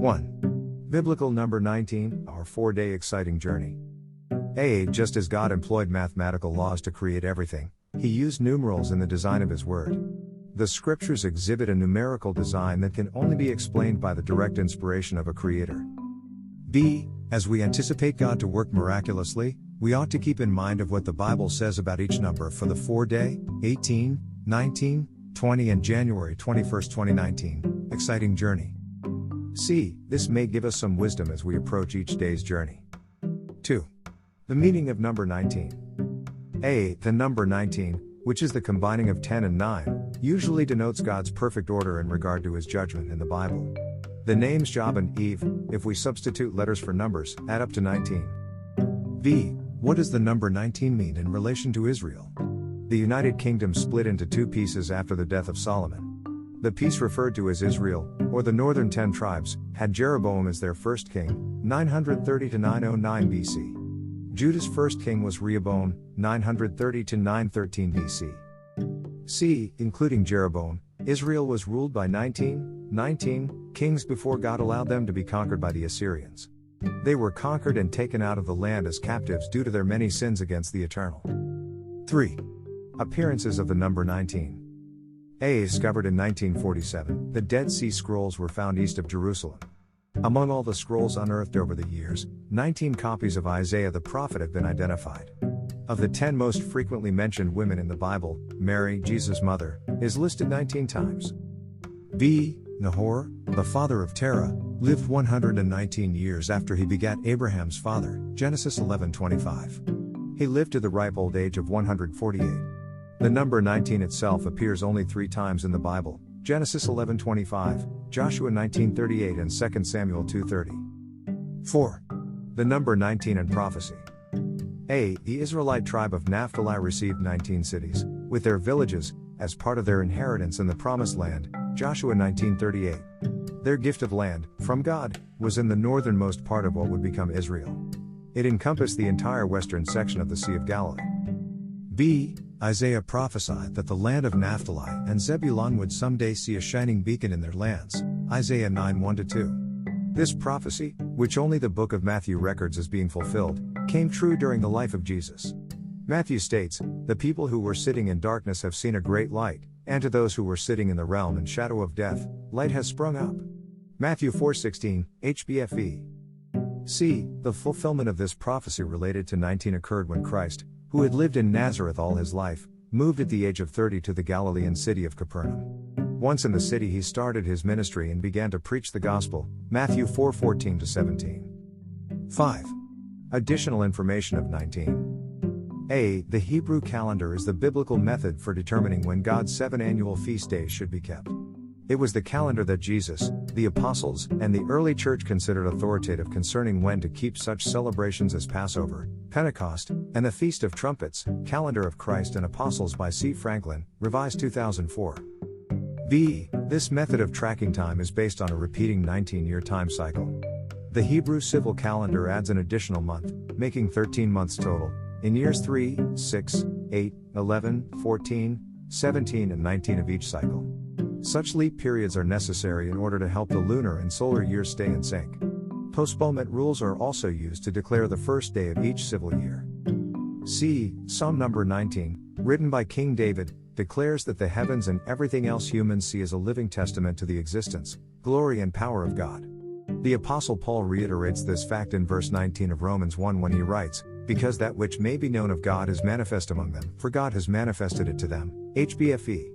1. Biblical number 19, our 4-day exciting journey. Just as God employed mathematical laws to create everything, He used numerals in the design of His Word. The Scriptures exhibit a numerical design that can only be explained by the direct inspiration of a Creator. B. As we anticipate God to work miraculously, we ought to keep in mind of what the Bible says about each number for the 4-day, 18, 19, 20 and January 21, 2019, exciting journey. C. This may give us some wisdom as we approach each day's journey. 2. The meaning of number 19. The number 19, which is the combining of 10 and 9, usually denotes God's perfect order in regard to His judgment in the Bible. The names Job and Eve, if we substitute letters for numbers, add up to 19. B. What does the number 19 mean in relation to Israel? The United Kingdom split into two pieces after the death of Solomon. The piece referred to as Israel, or the northern 10 tribes, had Jeroboam as their first king, 930 to 909 BC. Judah's first king was Rehoboam, 930 to 913 BC. C. Including Jeroboam, Israel was ruled by 19 kings before God allowed them to be conquered by the Assyrians. They were conquered and taken out of the land as captives due to their many sins against the Eternal. 3. Appearances of the number 19. Discovered in 1947, the Dead Sea Scrolls were found east of Jerusalem. Among all the scrolls unearthed over the years, 19 copies of Isaiah the prophet have been identified. Of the 10 most frequently mentioned women in the Bible, Mary, Jesus' mother, is listed 19 times. B. Nahor, the father of Terah, lived 119 years after he begat Abraham's father, Genesis 11:25. He lived to the ripe old age of 148. The number 19 itself appears only 3 times in the Bible, Genesis 11:25, Joshua 19:38 and 2 Samuel 2:30. 4. The number 19 and prophecy. The Israelite tribe of Naphtali received 19 cities, with their villages, as part of their inheritance in the Promised Land, Joshua 19:38. Their gift of land, from God, was in the northernmost part of what would become Israel. It encompassed the entire western section of the Sea of Galilee. B. Isaiah prophesied that the land of Naphtali and Zebulun would someday see a shining beacon in their lands, Isaiah 9:1-2. This prophecy, which only the book of Matthew records as being fulfilled, came true during the life of Jesus. Matthew states, "The people who were sitting in darkness have seen a great light, and to those who were sitting in the realm and shadow of death, light has sprung up." Matthew 4:16, HBFE. C. The fulfillment of this prophecy related to 19 occurred when Christ, who had lived in Nazareth all his life, moved at the age of 30 to the Galilean city of Capernaum. Once in the city he started his ministry and began to preach the gospel, Matthew 4:14-17. 5. Additional information of 19. The Hebrew calendar is the biblical method for determining when God's 7 annual feast days should be kept. It was the calendar that Jesus, the apostles, and the early church considered authoritative concerning when to keep such celebrations as Passover, Pentecost, and the Feast of Trumpets, Calendar of Christ and Apostles by C. Franklin, revised 2004. B. This method of tracking time is based on a repeating 19-year time cycle. The Hebrew civil calendar adds an additional month, making 13 months total, in years 3, 6, 8, 11, 14, 17 and 19 of each cycle. Such leap periods are necessary in order to help the lunar and solar years stay in sync. Postponement rules are also used to declare the first day of each civil year. C. Psalm number 19, written by King David, declares that the heavens and everything else humans see is a living testament to the existence, glory and power of God. The Apostle Paul reiterates this fact in verse 19 of Romans 1 when he writes, "Because that which may be known of God is manifest among them, for God has manifested it to them." HBFE.